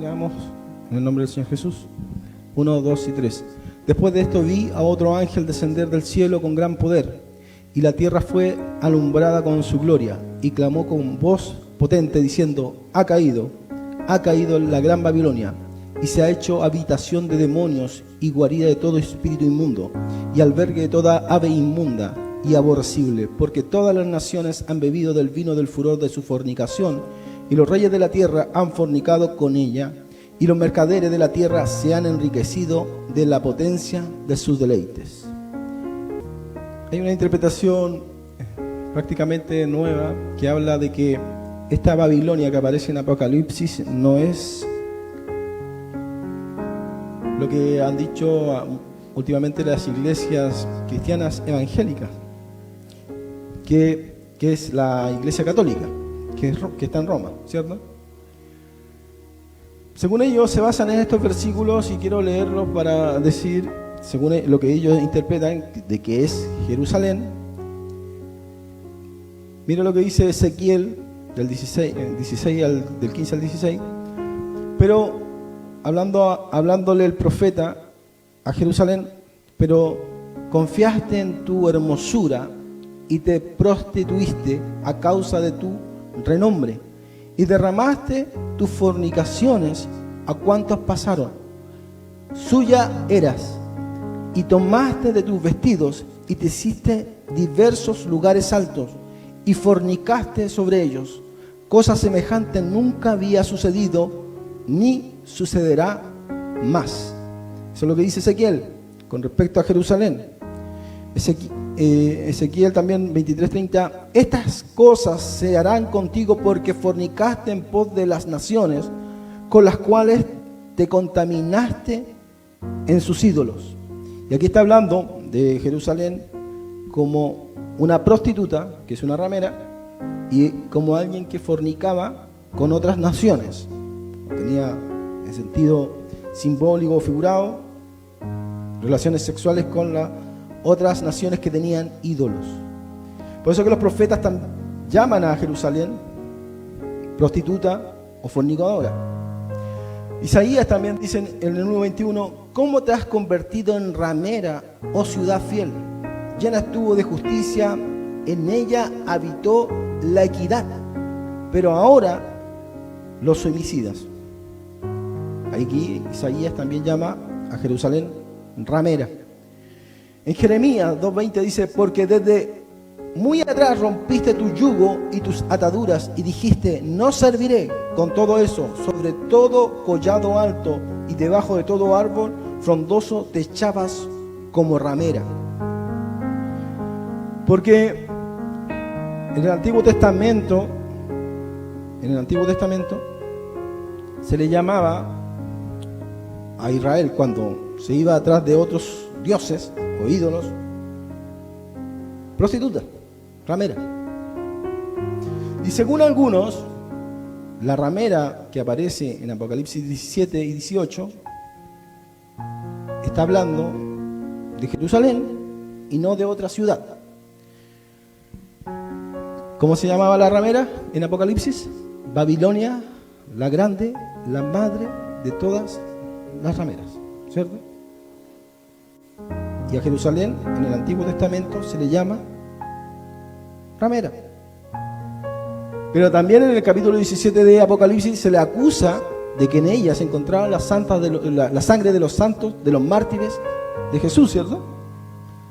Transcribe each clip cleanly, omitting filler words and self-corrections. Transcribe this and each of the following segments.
leamos en el nombre del Señor Jesús. 1, 2 y 3. Después de esto vi a otro ángel descender del cielo con gran poder, y la tierra fue alumbrada con su gloria, y clamó con voz potente diciendo: ha caído la gran Babilonia, y se ha hecho habitación de demonios y guarida de todo espíritu inmundo, y albergue de toda ave inmunda y aborrecible, porque todas las naciones han bebido del vino del furor de su fornicación, y los reyes de la tierra han fornicado con ella, y los mercaderes de la tierra se han enriquecido de la potencia de sus deleites. Hay una interpretación prácticamente nueva que habla de que esta Babilonia que aparece en Apocalipsis no es lo que han dicho últimamente las iglesias cristianas evangélicas, que es la iglesia católica, que está en Roma, ¿cierto? Según ellos se basan en estos versículos, y quiero leerlos para decir, según lo que ellos interpretan, de que es Jerusalén. Mira lo que dice Ezequiel, del 15 al 16. Pero hablándole el profeta a Jerusalén: pero confiaste en tu hermosura y te prostituiste a causa de tu renombre, y derramaste tus fornicaciones a cuantos pasaron. Suya eras, y tomaste de tus vestidos, y te hiciste diversos lugares altos, y fornicaste sobre ellos. Cosa semejante nunca había sucedido, ni sucederá más. Eso es lo que dice Ezequiel con respecto a Jerusalén. Ezequiel también 23:30: estas cosas se harán contigo porque fornicaste en pos de las naciones con las cuales te contaminaste en sus ídolos. Y aquí está hablando de Jerusalén como una prostituta, que es una ramera, y como alguien que fornicaba con otras naciones. Tenía en sentido simbólico o figurado relaciones sexuales con las otras naciones que tenían ídolos. Por eso que los profetas llaman a Jerusalén prostituta o fornicadora. Isaías también dice en el 1:21: ¿cómo te has convertido en ramera, oh ciudad fiel? Llena estuvo de justicia, en ella habitó la equidad, pero ahora los homicidas. Aquí Isaías también llama a Jerusalén ramera. En Jeremías 2:20 dice: porque desde muy atrás rompiste tu yugo y tus ataduras, y dijiste: no serviré. Con todo eso, sobre todo collado alto y debajo de todo árbol frondoso te echabas como ramera. Porque en el Antiguo Testamento se le llamaba a Israel, cuando se iba atrás de otros dioses o ídolos, prostituta, ramera. Y según algunos, la ramera que aparece en Apocalipsis 17 y 18 está hablando de Jerusalén y no de otra ciudad. ¿Cómo se llamaba la ramera en Apocalipsis? Babilonia, la grande, la madre de todas las rameras, ¿cierto? Y a Jerusalén en el Antiguo Testamento se le llama ramera. Pero también en el capítulo 17 de Apocalipsis se le acusa de que en ella se encontraba la sangre de los santos, de los mártires de Jesús, ¿cierto?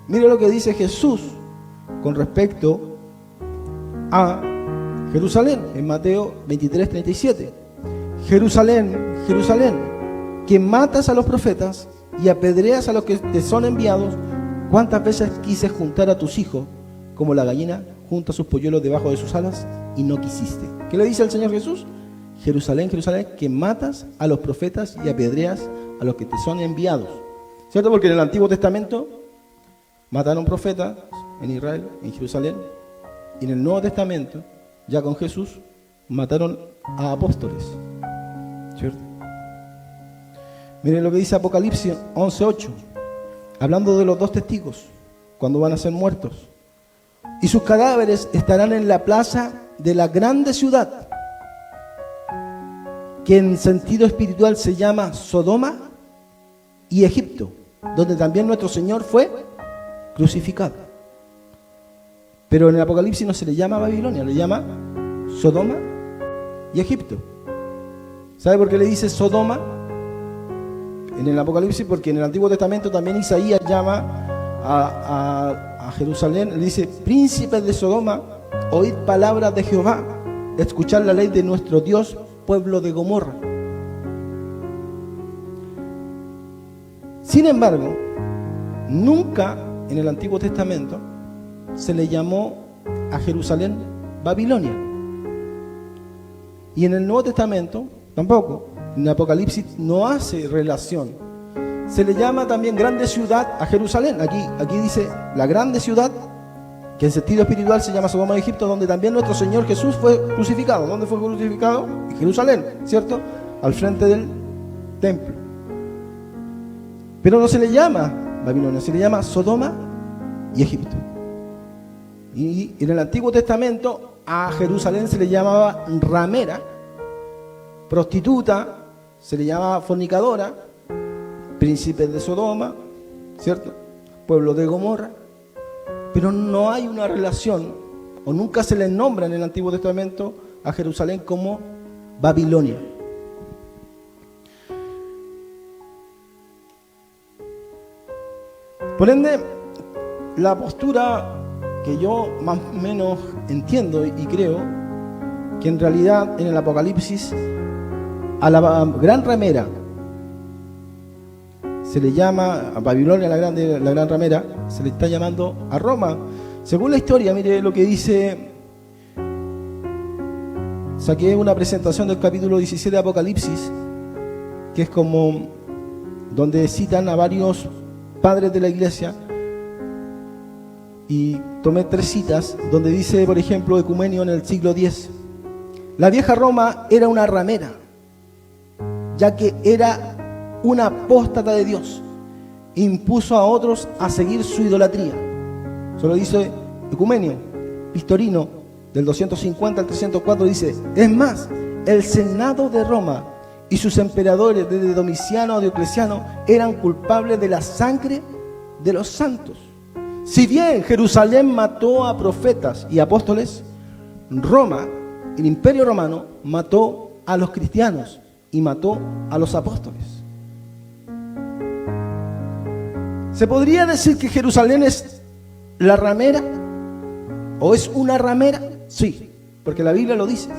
Mire lo que dice Jesús con respecto a Jerusalén en Mateo 23:37. Jerusalén, Jerusalén, que matas a los profetas y apedreas a los que te son enviados, ¿cuántas veces quise juntar a tus hijos como la gallina junta sus polluelos debajo de sus alas y no quisiste? ¿Qué le dice el Señor Jesús? Jerusalén, Jerusalén, que matas a los profetas y apedreas a los que te son enviados. ¿Cierto? Porque en el Antiguo Testamento mataron profetas en Israel, en Jerusalén, y en el Nuevo Testamento, ya con Jesús, mataron a apóstoles. ¿Cierto? Miren lo que dice Apocalipsis 11:8, hablando de los dos testigos, cuando van a ser muertos. Y sus cadáveres estarán en la plaza de la grande ciudad, que en sentido espiritual se llama Sodoma y Egipto, donde también nuestro Señor fue crucificado. Pero en el Apocalipsis no se le llama Babilonia, le llama Sodoma y Egipto. ¿Sabe por qué le dice Sodoma en el Apocalipsis? Porque en el Antiguo Testamento también Isaías llama a Jerusalén, le dice: príncipes de Sodoma, oíd palabras de Jehová, escuchad la ley de nuestro Dios, pueblo de Gomorra. Sin embargo, nunca en el Antiguo Testamento se le llamó a Jerusalén Babilonia. Y en el Nuevo Testamento tampoco. En el Apocalipsis no hace relación. Se le llama también grande ciudad a Jerusalén. Aquí dice la grande ciudad, que en sentido espiritual se llama Sodoma de Egipto, donde también nuestro Señor Jesús fue crucificado. ¿Dónde fue crucificado? En Jerusalén, ¿cierto? Al frente del templo. Pero no se le llama Babilonia, se le llama Sodoma y Egipto. Y en el Antiguo Testamento a Jerusalén se le llamaba ramera, prostituta, se le llamaba fornicadora, príncipes de Sodoma, ¿cierto? Pueblo de Gomorra. Pero no hay una relación, o nunca se le nombra en el Antiguo Testamento a Jerusalén como Babilonia. Por ende, la postura que yo más o menos entiendo y creo, que en realidad en el Apocalipsis a la gran ramera se le llama, a Babilonia la gran ramera, se le está llamando a Roma. Según la historia, mire lo que dice, saqué una presentación del capítulo 17 de Apocalipsis, que es como donde citan a varios padres de la iglesia, y tomé 3 citas donde dice, por ejemplo, Ecumenio en el siglo X: la vieja Roma era una ramera, ya que era una apóstata de Dios, impuso a otros a seguir su idolatría. Solo dice Ecumenio. Pistorino del 250 al 304 dice: es más, el Senado de Roma y sus emperadores desde Domiciano a Diocleciano eran culpables de la sangre de los santos. Si bien Jerusalén mató a profetas y apóstoles, Roma, el Imperio Romano, mató a los cristianos y mató a los apóstoles. ¿Se podría decir que Jerusalén es la ramera? ¿O es una ramera? Sí, porque la Biblia lo dice.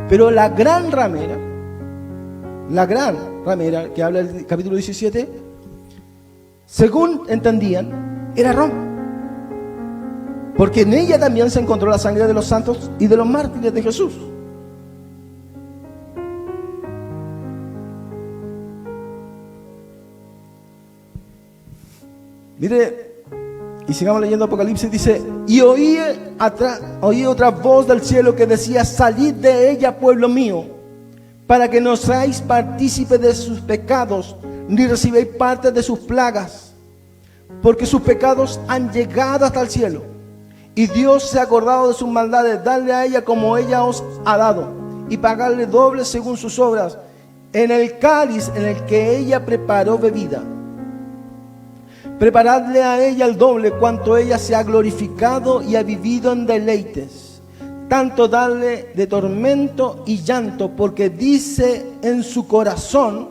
Pero la gran ramera que habla el capítulo 17, según entendían, era Roma. Porque en ella también se encontró la sangre de los santos y de los mártires de Jesús. Mire, y sigamos leyendo Apocalipsis, dice: y oí otra voz del cielo que decía: salid de ella, pueblo mío, para que no seáis partícipes de sus pecados, ni recibáis parte de sus plagas, porque sus pecados han llegado hasta el cielo. Y Dios se ha acordado de sus maldades. Dadle a ella como ella os ha dado, y pagarle doble según sus obras, en el cáliz en el que ella preparó bebida. Preparadle a ella el doble cuanto ella se ha glorificado y ha vivido en deleites. Tanto darle de tormento y llanto, porque dice en su corazón: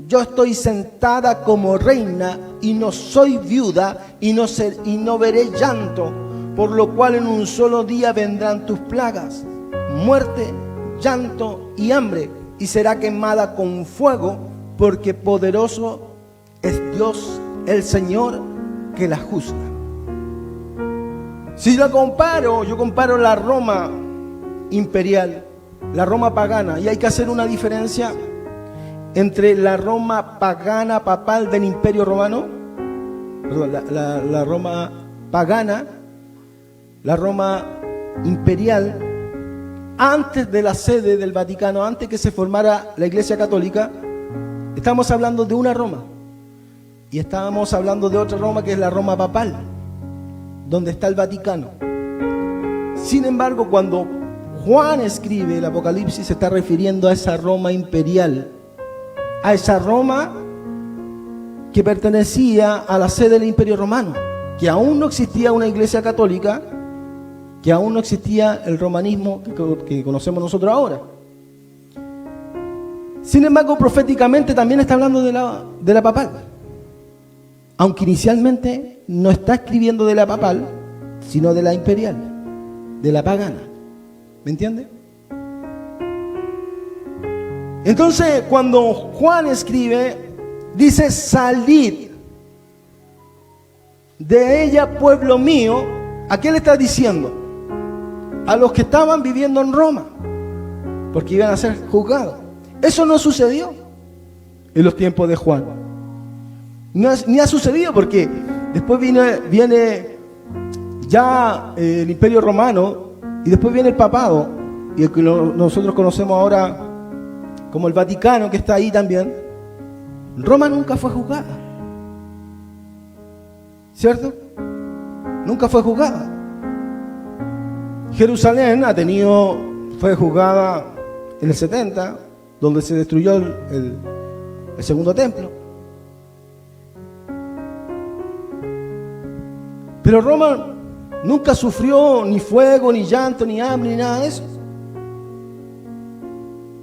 yo estoy sentada como reina y no soy viuda y no veré llanto, por lo cual en un solo día vendrán tus plagas, muerte, llanto y hambre, y será quemada con fuego, porque poderoso es Dios el Señor que la juzga. Si yo comparo la Roma imperial, la Roma pagana, y hay que hacer una diferencia entre la Roma pagana papal del Imperio Romano, perdón, la Roma pagana, la Roma imperial, antes de la sede del Vaticano, antes que se formara la Iglesia Católica. Estamos hablando de una Roma, y estábamos hablando de otra Roma, que es la Roma papal, donde está el Vaticano. Sin embargo, cuando Juan escribe el Apocalipsis, se está refiriendo a esa Roma imperial, a esa Roma que pertenecía a la sede del Imperio Romano, que aún no existía una iglesia católica, que aún no existía el romanismo que conocemos nosotros ahora. Sin embargo, proféticamente también está hablando de la papal, aunque inicialmente no está escribiendo de la papal, sino de la imperial, de la pagana. ¿Me entiende? Entonces, cuando Juan escribe, dice: salid de ella, pueblo mío. ¿A qué le está diciendo? A los que estaban viviendo en Roma, porque iban a ser juzgados. Eso no sucedió en los tiempos de Juan. Ni ha sucedido, porque después viene ya el Imperio Romano, y después viene el papado, y el que nosotros conocemos ahora como el Vaticano, que está ahí también. Roma nunca fue juzgada, ¿cierto? Nunca fue juzgada. Jerusalén fue juzgada en el 70, donde se destruyó el segundo templo. Pero Roma nunca sufrió ni fuego, ni llanto, ni hambre, ni nada de eso.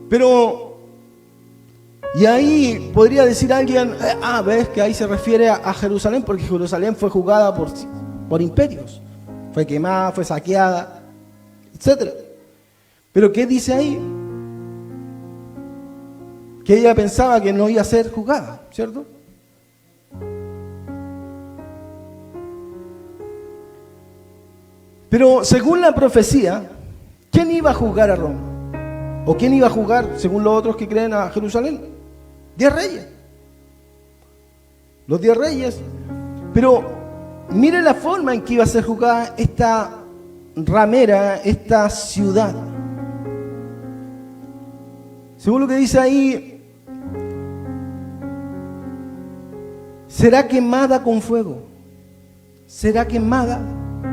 Pero, y ahí podría decir alguien: ves que ahí se refiere a Jerusalén, porque Jerusalén fue juzgada por imperios. Fue quemada, fue saqueada, etc. Pero ¿qué dice ahí? Que ella pensaba que no iba a ser juzgada, ¿cierto? Pero según la profecía, ¿quién iba a juzgar a Roma? ¿O quién iba a juzgar, según los otros que creen, a Jerusalén? 10 reyes. Los 10 reyes. Pero mire la forma en que iba a ser juzgada esta ramera, esta ciudad. Según lo que dice ahí, será quemada con fuego. Será quemada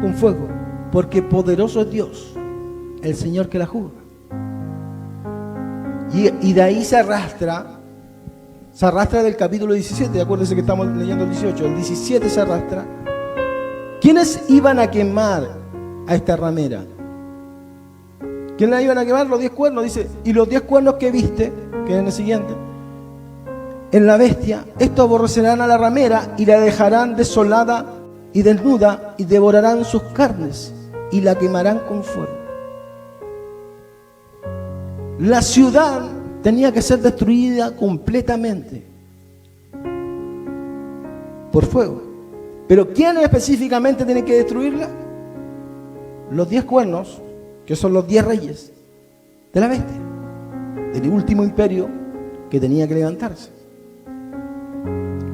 con fuego, porque poderoso es Dios, el Señor que la juzga. Y de ahí se arrastra del capítulo 17, acuérdense que estamos leyendo el 18, el 17 se arrastra. ¿Quiénes iban a quemar a esta ramera? ¿Quién la iban a quemar? Los 10 cuernos, dice: y los 10 cuernos que viste, que es en el siguiente, en la bestia, estos aborrecerán a la ramera y la dejarán desolada y desnuda, y devorarán sus carnes y la quemarán con fuego. La ciudad tenía que ser destruida completamente por fuego. Pero ¿quién específicamente tiene que destruirla? Los 10 cuernos, que son los 10 reyes de la bestia, del último imperio que tenía que levantarse.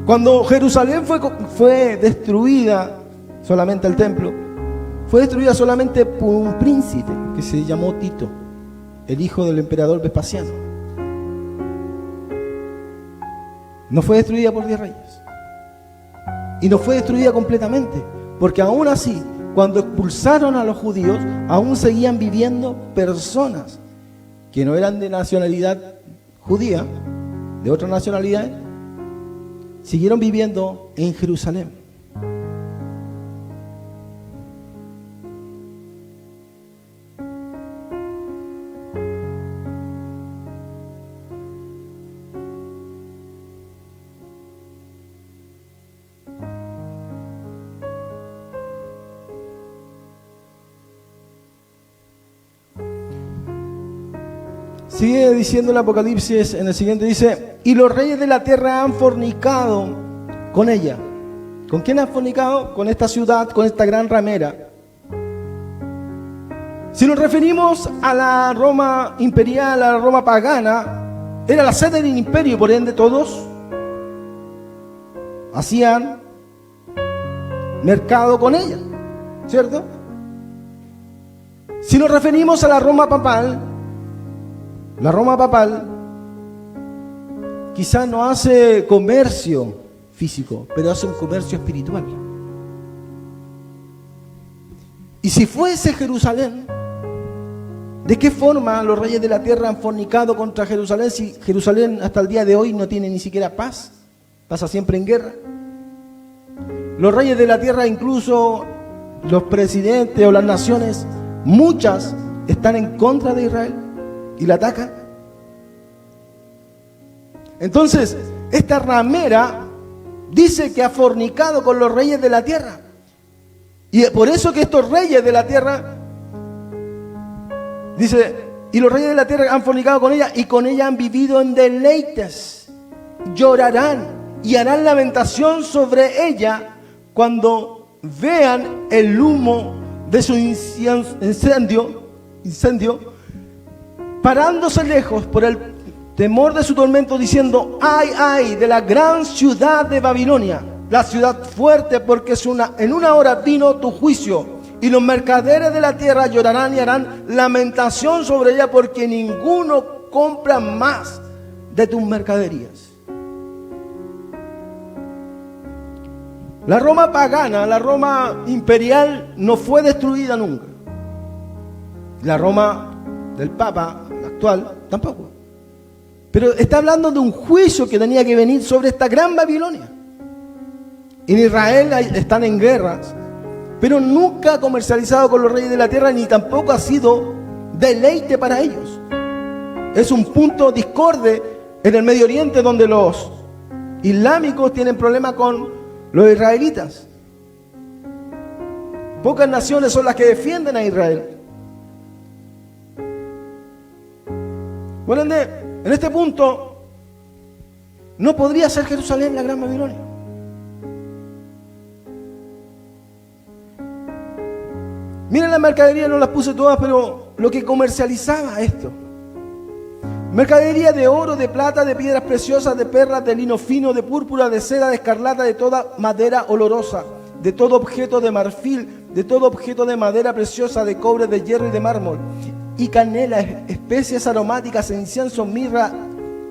Cuando Jerusalén fue destruida, solamente el templo, fue destruida solamente por un príncipe que se llamó Tito, el hijo del emperador Vespasiano. No fue destruida por 10 reyes. Y no fue destruida completamente, porque aún así, cuando expulsaron a los judíos, aún seguían viviendo personas que no eran de nacionalidad judía, de otra nacionalidad, siguieron viviendo en Jerusalén. Sigue diciendo el Apocalipsis en el siguiente, dice: y los reyes de la tierra han fornicado con ella. ¿Con quién han fornicado? Con esta ciudad, con esta gran ramera. Si nos referimos a la Roma imperial, a la Roma pagana, era la sede del imperio, por ende todos hacían mercado con ella, ¿cierto? Si nos referimos a la Roma papal quizás no hace comercio físico, pero hace un comercio espiritual. Y si fuese Jerusalén, ¿De qué forma los reyes de la tierra han fornicado contra Jerusalén si Jerusalén hasta el día de hoy no tiene ni siquiera paz? Pasa siempre en guerra. Los reyes de la tierra, incluso los presidentes o las naciones, muchas están en contra de Israel y la atacan. Entonces, esta ramera dice que ha fornicado con los reyes de la tierra. Y por eso que estos reyes de la tierra, dice, y los reyes de la tierra han fornicado con ella y con ella han vivido en deleites. Llorarán y harán lamentación sobre ella cuando vean el humo de su incendio, parándose lejos por el temor de su tormento, diciendo: ay, ay, de la gran ciudad de Babilonia, la ciudad fuerte, porque en una hora vino tu juicio, y los mercaderes de la tierra llorarán y harán lamentación sobre ella, porque ninguno compra más de tus mercaderías. La Roma pagana, la Roma imperial, no fue destruida nunca. La Roma del Papa actual tampoco. Pero está hablando de un juicio que tenía que venir sobre esta gran Babilonia. En Israel están en guerras, pero nunca ha comercializado con los reyes de la tierra, ni tampoco ha sido deleite para ellos. Es un punto discorde en el Medio Oriente, donde los islámicos tienen problemas con los israelitas. Pocas naciones son las que defienden a Israel. Bueno, en este punto no podría ser Jerusalén la gran Babilonia. Miren la mercadería, no las puse todas, pero lo que comercializaba esto: mercadería de oro, de plata, de piedras preciosas, de perlas, de lino fino, de púrpura, de seda, de escarlata, de toda madera olorosa, de todo objeto de marfil, de todo objeto de madera preciosa, de cobre, de hierro y de mármol, y canela, especias aromáticas, incienso, mirra,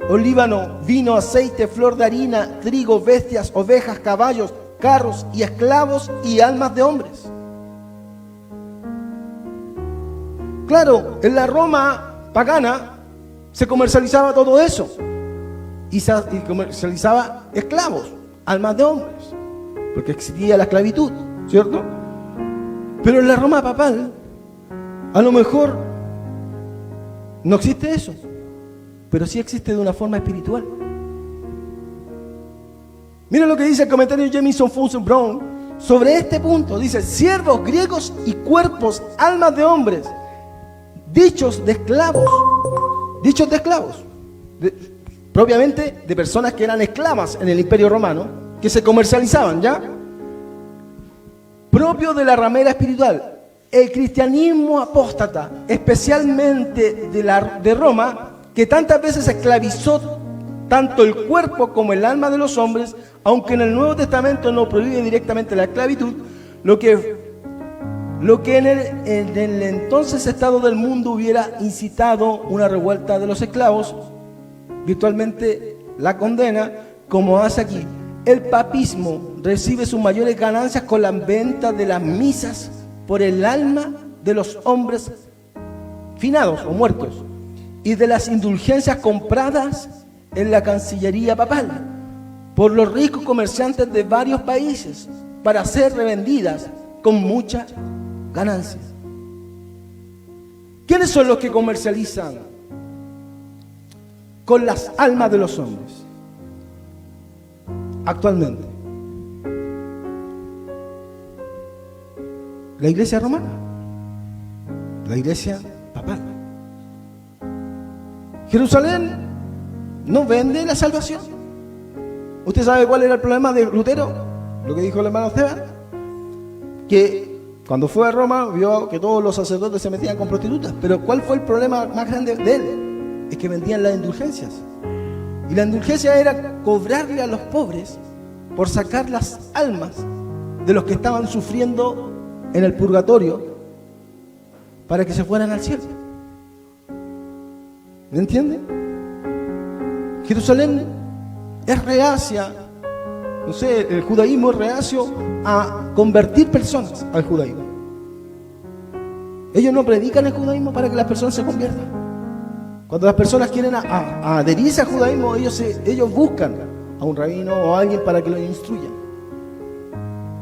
olíbano, vino, aceite, flor de harina, trigo, bestias, ovejas, caballos, carros y esclavos y almas de hombres. Claro, en la Roma pagana se comercializaba todo eso y comercializaba esclavos, almas de hombres, porque existía la esclavitud, ¿cierto? Pero en la Roma papal a lo mejor no existe eso, pero sí existe de una forma espiritual. Mira lo que dice el comentario de Jamieson Funston Brown sobre este punto. Dice: siervos griegos y cuerpos, almas de hombres, dichos de esclavos, propiamente de personas que eran esclavas en el Imperio Romano, que se comercializaban, ¿ya? Propio de la ramera espiritual. El cristianismo apóstata, especialmente de Roma, que tantas veces esclavizó tanto el cuerpo como el alma de los hombres, aunque en el Nuevo Testamento no prohíbe directamente la esclavitud, lo que en el entonces estado del mundo hubiera incitado una revuelta de los esclavos, virtualmente la condena, como hace aquí. El papismo recibe sus mayores ganancias con la venta de las misas por el alma de los hombres finados o muertos y de las indulgencias compradas en la Cancillería papal por los ricos comerciantes de varios países para ser revendidas con mucha ganancias. ¿Quiénes son los que comercializan con las almas de los hombres actualmente? La iglesia romana, la iglesia papal. Jerusalén no vende la salvación. ¿Usted sabe cuál era el problema de Lutero? Lo que dijo el hermano Esteban, que cuando fue a Roma vio que todos los sacerdotes se metían con prostitutas. Pero ¿cuál fue el problema más grande de él? Es que vendían las indulgencias. Y la indulgencia era cobrarle a los pobres por sacar las almas de los que estaban sufriendo en el purgatorio para que se fueran al cielo. ¿Me entiende? Jerusalén es reacia, no sé, el judaísmo es reacio a convertir personas al judaísmo. Ellos no predican el judaísmo para que las personas se conviertan. Cuando las personas quieren adherirse al judaísmo, ellos buscan a un rabino o a alguien para que los instruya.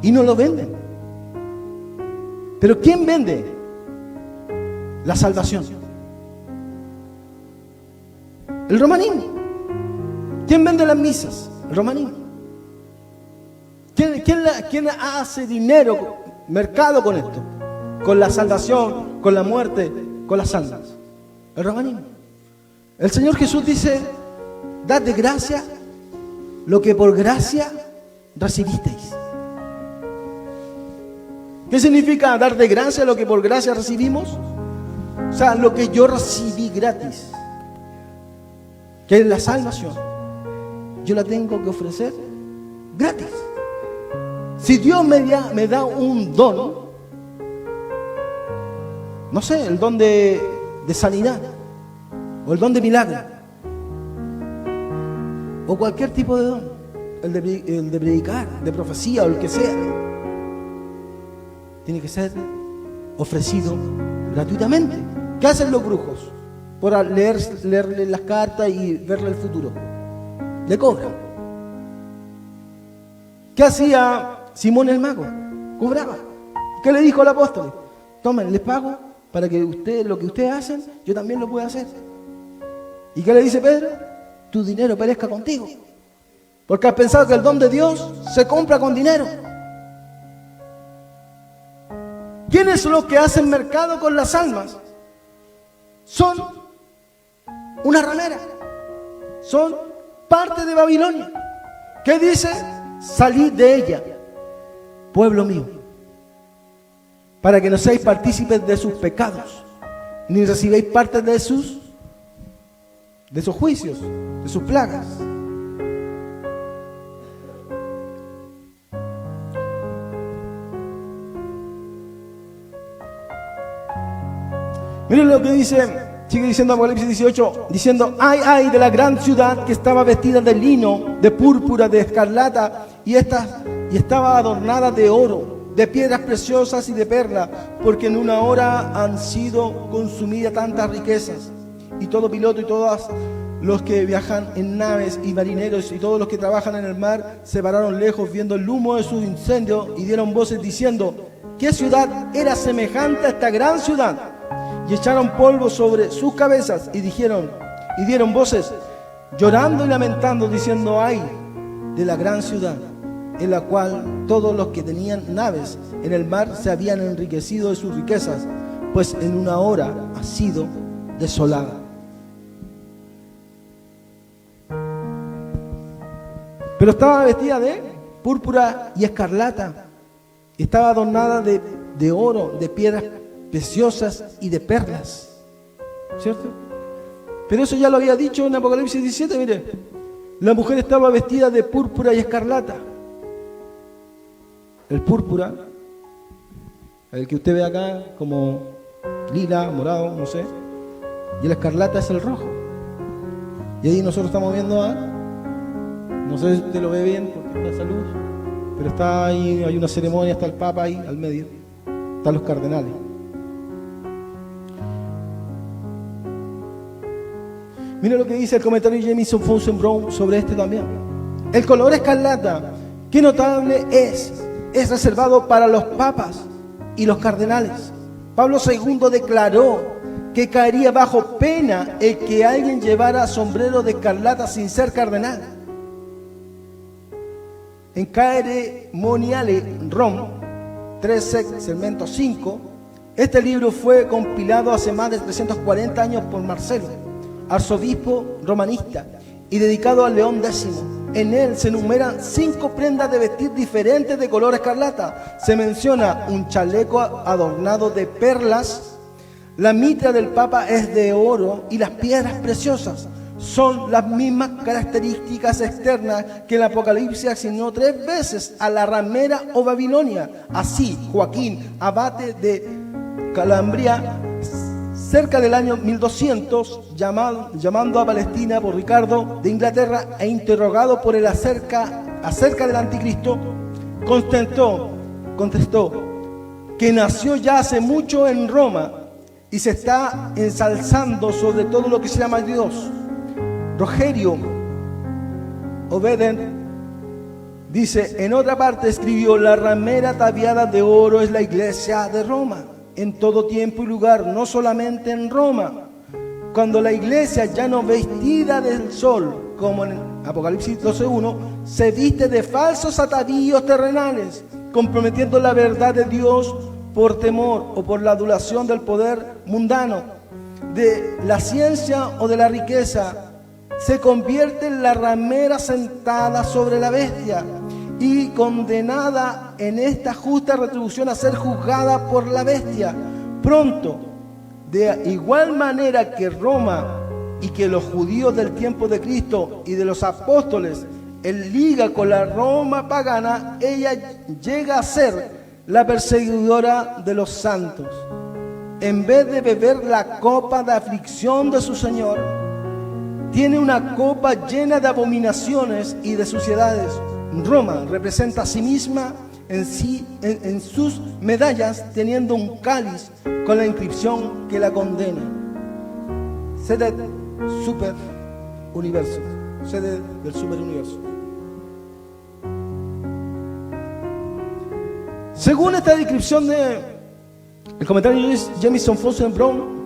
Y no lo venden. Pero ¿quién vende la salvación? El romanismo. ¿Quién vende las misas? El romanismo. ¿Quién hace dinero, mercado con esto? Con la salvación, con la muerte, con las almas. El romanismo. El Señor Jesús dice: dad de gracia lo que por gracia recibisteis. ¿Qué significa dar de gracia lo que por gracia recibimos? O sea, lo que yo recibí gratis, que es la salvación, yo la tengo que ofrecer gratis. Si Dios me da un don, no sé, el don de sanidad, o el don de milagro, o cualquier tipo de don, el de predicar, de profecía, o el que sea, tiene que ser ofrecido gratuitamente. ¿Qué hacen los brujos? Por leerle las cartas y verle el futuro. Le cobran. ¿Qué hacía Simón el mago? Cobraba. ¿Qué le dijo al apóstol? Tomen, les pago para que lo que ustedes hacen, yo también lo pueda hacer. ¿Y qué le dice Pedro? Tu dinero perezca contigo. Porque has pensado que el don de Dios se compra con dinero. ¿Quiénes son los que hacen mercado con las almas? Son una ramera. Son parte de Babilonia. ¿Qué dice? Salid de ella, pueblo mío, para que no seáis partícipes de sus pecados, ni recibáis parte de sus juicios, de sus plagas. Miren lo que dice, sigue diciendo Apocalipsis 18, diciendo: ay de la gran ciudad que estaba vestida de lino, de púrpura, de escarlata, y estaba adornada de oro, de piedras preciosas y de perlas, porque en una hora han sido consumidas tantas riquezas. Y todo piloto y todos los que viajan en naves y marineros y todos los que trabajan en el mar se pararon lejos viendo el humo de sus incendios y dieron voces diciendo: ¿qué ciudad era semejante a esta gran ciudad? Y echaron polvo sobre sus cabezas y dieron voces llorando y lamentando, diciendo: ay de la gran ciudad, en la cual todos los que tenían naves en el mar se habían enriquecido de sus riquezas, pues en una hora ha sido desolada. Pero estaba vestida de púrpura y escarlata, estaba adornada de oro, de piedras preciosas y de perlas, ¿cierto? Pero eso ya lo había dicho en Apocalipsis 17, mire, la mujer estaba vestida de púrpura y escarlata. El púrpura, el que usted ve acá como lila, morado, no sé, y el escarlata es el rojo. Y ahí nosotros estamos viendo no sé si usted lo ve bien porque está esa luz, pero está ahí, hay una ceremonia, está el Papa ahí al medio, están los cardenales. Mira lo que dice el comentario de Jamison Fountain-Brown sobre este también. El color escarlata, qué notable es reservado para los papas y los cardenales. Pablo II declaró que caería bajo pena el que alguien llevara sombrero de escarlata sin ser cardenal. En Caere Moniale Rom 13, segmento 5, este libro fue compilado hace más de 340 años por Marcelo, arzobispo romanista, y dedicado a León X. En él se enumeran 5 prendas de vestir diferentes de color escarlata. Se menciona un chaleco adornado de perlas, la mitra del Papa es de oro y las piedras preciosas son las mismas características externas que el Apocalipsis asignó 3 veces a la ramera o Babilonia. Así, Joaquín, abate de Calabria, cerca del año 1200, llamando a Palestina por Ricardo de Inglaterra e interrogado por él acerca del anticristo, contestó que nació ya hace mucho en Roma y se está ensalzando sobre todo lo que se llama Dios. Rogerio Obeden dice, en otra parte escribió, la ramera ataviada de oro es la iglesia de Roma, en todo tiempo y lugar, no solamente en Roma. Cuando la iglesia, ya no vestida del sol, como en Apocalipsis 12:1, se viste de falsos atavíos terrenales, comprometiendo la verdad de Dios por temor o por la adulación del poder mundano, de la ciencia o de la riqueza, se convierte en la ramera sentada sobre la bestia y condenada en esta justa retribución a ser juzgada por la bestia. Pronto, de igual manera que Roma y que los judíos del tiempo de Cristo y de los apóstoles, en liga con la Roma pagana, ella llega a ser la perseguidora de los santos. En vez de beber la copa de aflicción de su Señor, tiene una copa llena de abominaciones y de suciedades. Roma representa a sí misma en sus medallas, teniendo un cáliz con la inscripción que la condena. Sede super universo. Sede del super universo. Según esta descripción de el comentario de Jamieson Fausset Brown,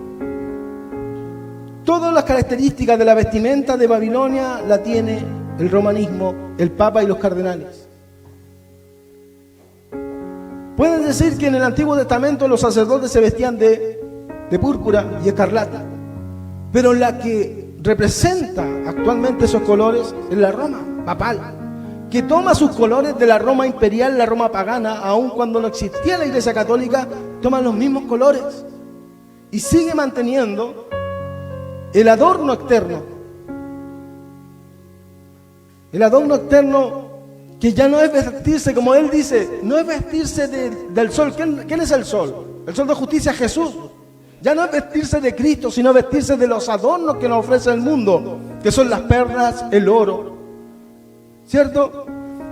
todas las características de la vestimenta de Babilonia la tiene el romanismo, el papa y los cardenales. Pueden decir que en el Antiguo Testamento los sacerdotes se vestían de púrpura y escarlata, pero la que representa actualmente esos colores es la Roma papal, que toma sus colores de la Roma imperial, la Roma pagana, aun cuando no existía la Iglesia Católica, toman los mismos colores y sigue manteniendo el adorno externo. El adorno externo que ya no es vestirse, como él dice, no es vestirse del sol. ¿Quién es el sol? El sol de justicia es Jesús. Ya no es vestirse de Cristo, sino vestirse de los adornos que nos ofrece el mundo, que son las perlas, el oro, ¿cierto?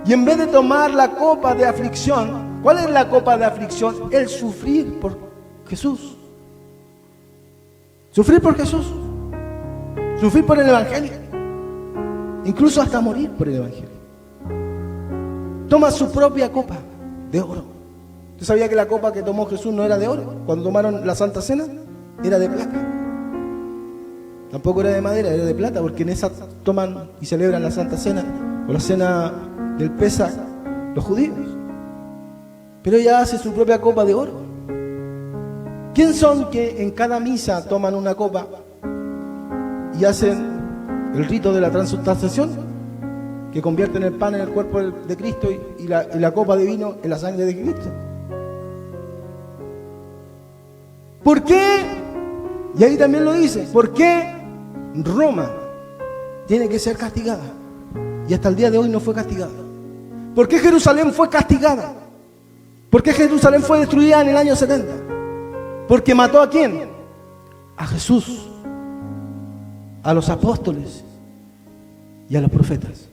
Y en vez de tomar la copa de aflicción, ¿cuál es la copa de aflicción? El sufrir por Jesús. Sufrir por Jesús. Sufrir por el Evangelio. Incluso hasta morir por el Evangelio. Toma su propia copa de oro. ¿Usted sabía que la copa que tomó Jesús no era de oro? Cuando tomaron la Santa Cena, era de plata. Tampoco era de madera, era de plata, porque en esa toman y celebran la Santa Cena, o la cena del Pesaj, los judíos. Pero ella hace su propia copa de oro. ¿Quién son que en cada misa toman una copa y hacen el rito de la transubstanciación, que convierten el pan en el cuerpo de Cristo y la copa de vino en la sangre de Cristo? ¿Por qué? Y ahí también lo dice, ¿por qué Roma tiene que ser castigada? Y hasta el día de hoy no fue castigada. ¿Por qué Jerusalén fue castigada? ¿Por qué Jerusalén fue destruida en el año 70? Porque mató ¿a quién? A Jesús, a los apóstoles y a los profetas.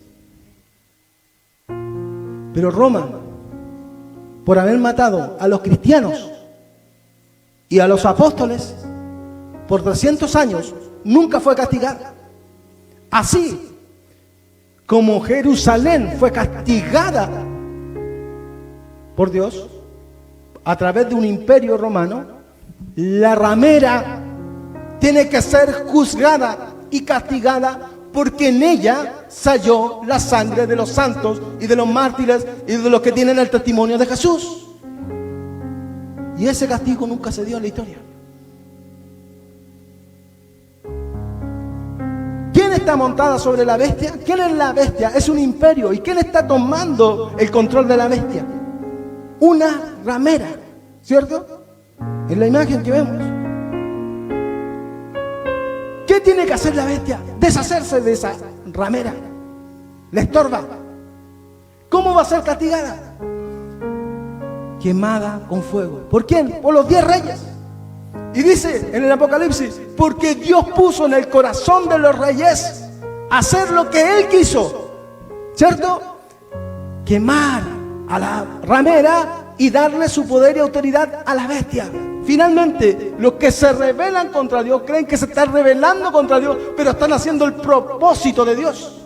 Pero Roma, por haber matado a los cristianos y a los apóstoles, por 300 años, nunca fue castigada. Así como Jerusalén fue castigada por Dios a través de un imperio romano, la ramera tiene que ser juzgada y castigada, porque en ella salió la sangre de los santos y de los mártires y de los que tienen el testimonio de Jesús. Y ese castigo nunca se dio en la historia. ¿Quién está montada sobre la bestia? ¿Quién es la bestia? Es un imperio. ¿Y quién está tomando el control de la bestia? Una ramera, ¿cierto? En la imagen que vemos. ¿Qué tiene que hacer la bestia? Deshacerse de esa ramera. Le estorba. ¿Cómo va a ser castigada? Quemada con fuego. ¿Por quién? Por los 10 reyes. Y dice en el Apocalipsis, porque Dios puso en el corazón de los reyes hacer lo que Él quiso, ¿cierto? Quemar a la ramera y darle su poder y autoridad a la bestia. Finalmente, los que se rebelan contra Dios creen que se están rebelando contra Dios, pero están haciendo el propósito de Dios.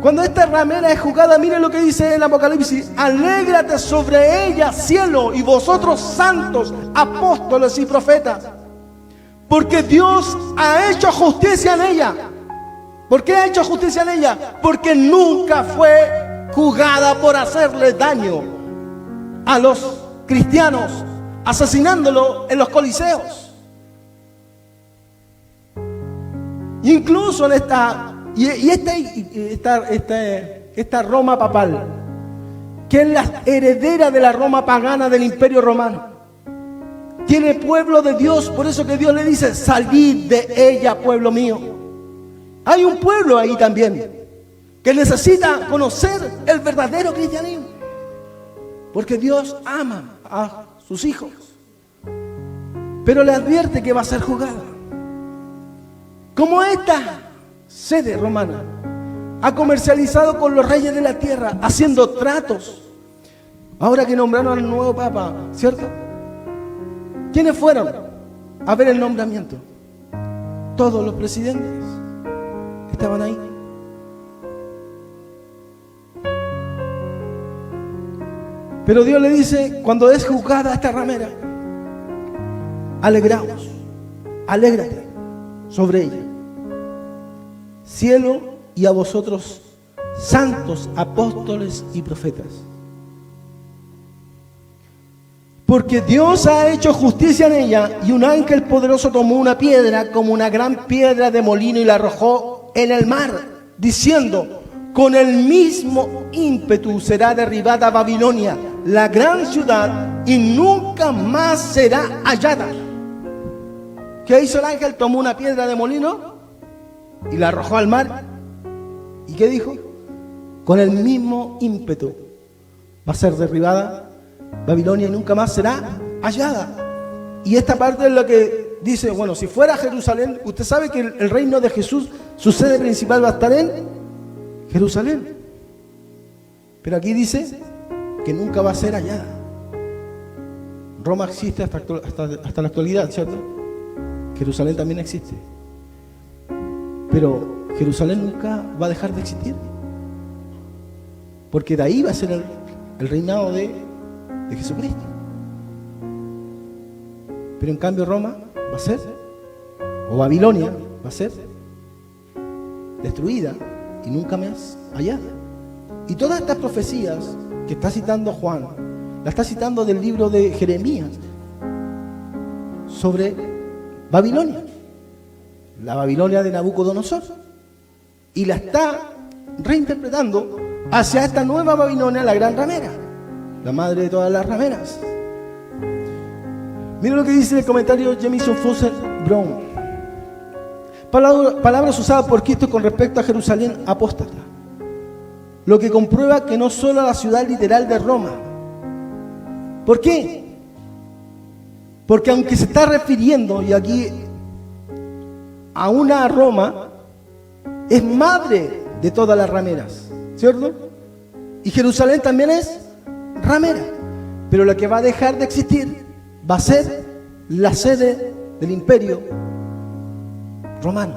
Cuando esta ramera es juzgada, miren lo que dice el Apocalipsis: alégrate sobre ella, cielo, y vosotros santos, apóstoles y profetas, porque Dios ha hecho justicia en ella. ¿Por qué ha hecho justicia en ella? Porque nunca fue juzgada por hacerle daño a los cristianos, asesinándolo en los coliseos. Incluso en esta Roma papal, que es la heredera de la Roma pagana del Imperio Romano, tiene pueblo de Dios. Por eso que Dios le dice: salid de ella, pueblo mío. Hay un pueblo ahí también que necesita conocer el verdadero cristianismo, porque Dios ama a sus hijos, pero le advierte que va a ser juzgada. Como esta sede romana ha comercializado con los reyes de la tierra, haciendo tratos. Ahora que nombraron al nuevo papa, ¿cierto? ¿Quiénes fueron a ver el nombramiento? Todos los presidentes estaban ahí. Pero Dios le dice, cuando es juzgada esta ramera, alegraos, alégrate sobre ella, cielo, y a vosotros santos, apóstoles y profetas, porque Dios ha hecho justicia en ella. Y un ángel poderoso tomó una piedra como una gran piedra de molino y la arrojó en el mar, diciendo: con el mismo ímpetu será derribada Babilonia, la gran ciudad, y nunca más será hallada. ¿Qué hizo el ángel? Tomó una piedra de molino y la arrojó al mar. ¿Y qué dijo? Con el mismo ímpetu va a ser derribada Babilonia y nunca más será hallada. Y esta parte es lo que dice: bueno, si fuera Jerusalén, usted sabe que el reino de Jesús, su sede principal va a estar en Jerusalén, pero aquí dice que nunca va a ser hallada. Roma existe hasta la actualidad, ¿cierto? Jerusalén también existe, pero Jerusalén nunca va a dejar de existir, porque de ahí va a ser el reinado de Jesucristo. Pero en cambio Roma va a ser, o Babilonia va a ser destruida y nunca más hallada. Y todas estas profecías que está citando Juan, la está citando del libro de Jeremías sobre Babilonia, la Babilonia de Nabucodonosor, y la está reinterpretando hacia esta nueva Babilonia, la gran ramera, la madre de todas las rameras. Miren lo que dice el comentario Jamison Foster Brown. Palabras usadas por Cristo con respecto a Jerusalén apóstata, lo que comprueba que no solo la ciudad literal de Roma. ¿Por qué? Porque aunque se está refiriendo, y aquí, a una Roma, es madre de todas las rameras, ¿cierto? Y Jerusalén también es ramera, pero la que va a dejar de existir va a ser la sede del imperio romano.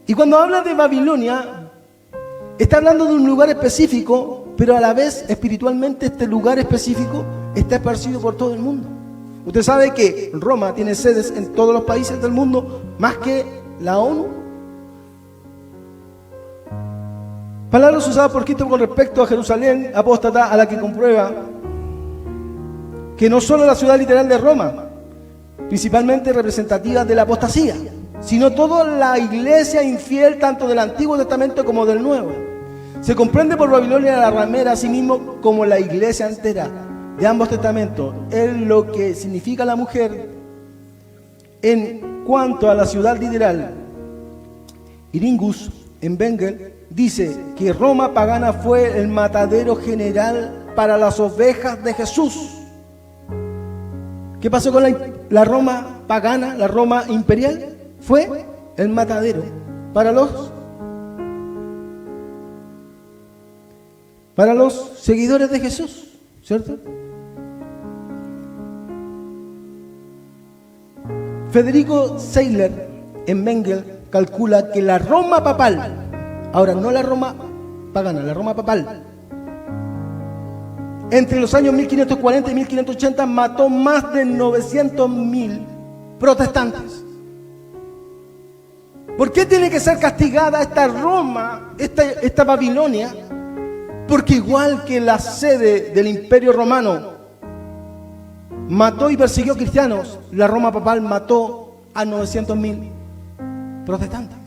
Y cuando habla de Babilonia, está hablando de un lugar específico, pero a la vez espiritualmente este lugar específico está esparcido por todo el mundo. Usted sabe que Roma tiene sedes en todos los países del mundo, más que la ONU. Palabras usadas por Cristo con respecto a Jerusalén apóstata, a la que comprueba que no solo la ciudad literal de Roma, principalmente representativa de la apostasía, sino toda la iglesia infiel, tanto del Antiguo Testamento como del Nuevo. Se comprende por Babilonia la ramera, así mismo como la iglesia entera de ambos testamentos. Es lo que significa la mujer. En cuanto a la ciudad literal, Iringus, en Bengel, dice que Roma pagana fue el matadero general para las ovejas de Jesús. ¿Qué pasó con la Roma pagana, la Roma imperial? Fue el matadero para los seguidores de Jesús, ¿cierto? Federico Seyler en Mengel calcula que la Roma papal, ahora no la Roma pagana, la Roma papal, entre los años 1540 y 1580 mató más de 900.000 protestantes. ¿Por qué tiene que ser castigada esta Roma, esta Babilonia? Porque igual que la sede del Imperio Romano mató y persiguió cristianos, la Roma papal mató a 900.000 protestantes.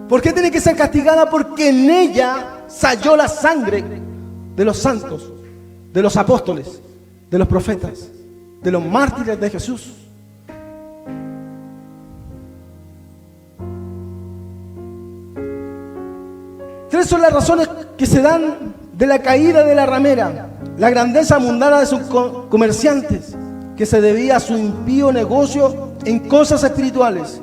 ¿Por qué tiene que ser castigada? Porque en ella salió la sangre de los santos, de los apóstoles, de los profetas, de los mártires de Jesús. Tres son las razones que se dan de la caída de la ramera: la grandeza mundana de sus comerciantes, que se debía a su impío negocio en cosas espirituales.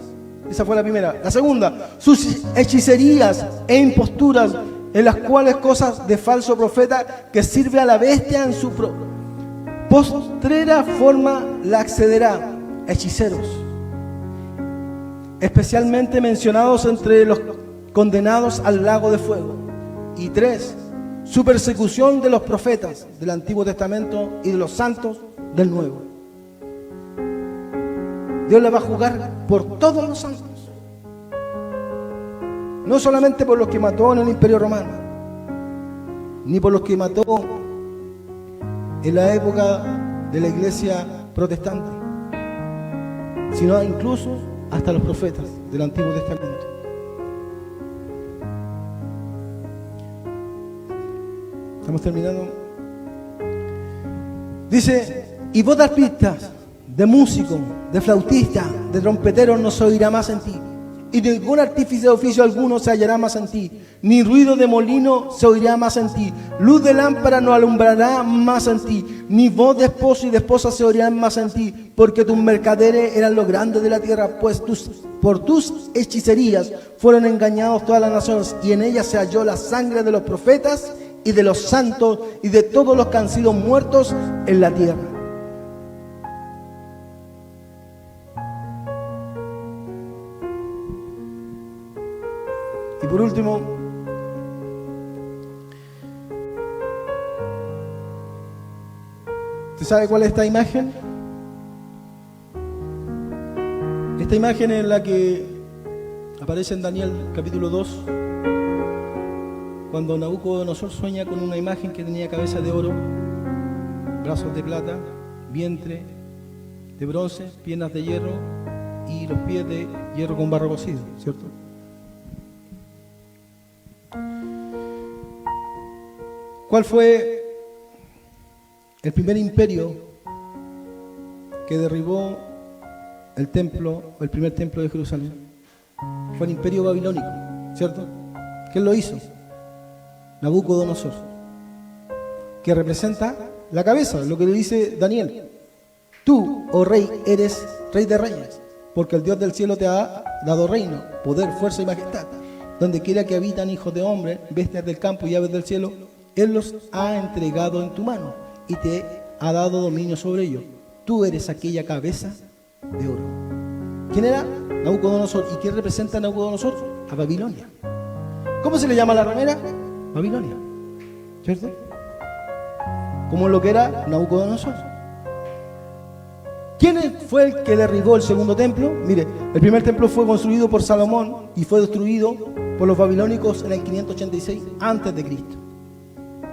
Esa fue la primera. La segunda, sus hechicerías e imposturas, en las cuales cosas de falso profeta que sirve a la bestia en su postrera forma la accederá. Hechiceros, especialmente mencionados entre los condenados al lago de fuego. Y tres, su persecución de los profetas del Antiguo Testamento y de los santos del Nuevo. Dios la va a juzgar por todos los santos, no solamente por los que mató en el Imperio Romano, ni por los que mató en la época de la iglesia protestante, sino incluso hasta los profetas del Antiguo Testamento. Estamos terminando. Dice: y voz de arpistas, de músico, de flautista, de trompetero no se oirá más en ti, y ningún artífice de oficio alguno se hallará más en ti, ni ruido de molino se oirá más en ti, luz de lámpara no alumbrará más en ti, ni voz de esposo y de esposa se oirán más en ti, porque tus mercaderes eran los grandes de la tierra, pues por tus hechicerías fueron engañados todas las naciones, y en ellas se halló la sangre de los profetas y de los santos y de todos los que han sido muertos en la tierra. Y por último, ¿usted sabe cuál es esta imagen? Esta imagen es la que aparece en Daniel capítulo 2, cuando Nabucodonosor sueña con una imagen que tenía cabeza de oro, brazos de plata, vientre de bronce, piernas de hierro y los pies de hierro con barro cocido, ¿cierto? ¿Cuál fue el primer imperio que derribó el templo, o el primer templo de Jerusalén? Fue el imperio babilónico, ¿cierto? ¿Quién lo hizo? Nabucodonosor, que representa la cabeza, lo que le dice Daniel: tú, oh rey, eres rey de reyes, porque el Dios del cielo te ha dado reino, poder, fuerza y majestad. Donde quiera que habitan hijos de hombre, bestias del campo y aves del cielo, Él los ha entregado en tu mano y te ha dado dominio sobre ellos. Tú eres aquella cabeza de oro. ¿Quién era? Nabucodonosor. ¿Y quién representa a Nabucodonosor? A Babilonia. ¿Cómo se le llama a la ramera? Babilonia, ¿cierto? Como lo que era Nabucodonosor. ¿Quién fue el que derribó el segundo templo? Mire, el primer templo fue construido por Salomón y fue destruido por los babilónicos en el 586 a.C.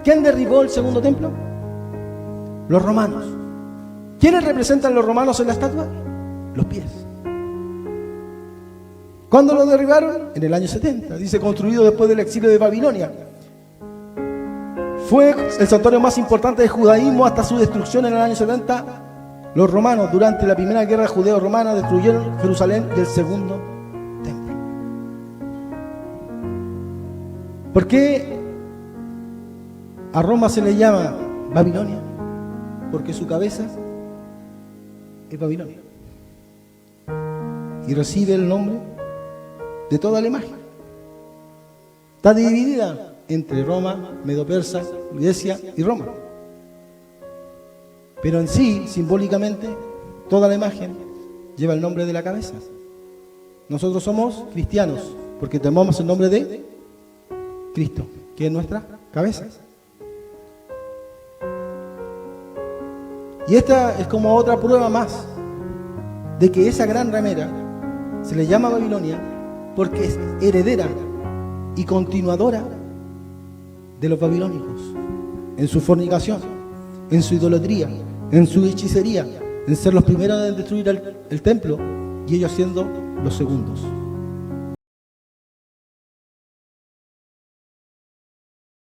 ¿Quién derribó el segundo templo? Los romanos. ¿Quiénes representan los romanos en la estatua? Los pies. ¿Cuándo lo derribaron? En el año 70. Dice, construido después del exilio de Babilonia. Fue el santuario más importante del judaísmo hasta su destrucción en el año 70. Los romanos, durante la primera guerra judeo-romana, destruyeron Jerusalén y el segundo templo. ¿Por qué a Roma se le llama Babilonia? Porque su cabeza es Babilonia y recibe el nombre de toda la imagen. Está dividida entre Roma, Medo-Persa, Grecia y Roma. Pero en sí, simbólicamente, toda la imagen lleva el nombre de la cabeza. Nosotros somos cristianos porque tomamos el nombre de Cristo, que es nuestra cabeza. Y esta es como otra prueba más de que esa gran ramera se le llama Babilonia porque es heredera y continuadora de los babilónicos en su fornicación, en su idolatría, en su hechicería, en ser los primeros en destruir el templo y ellos siendo los segundos.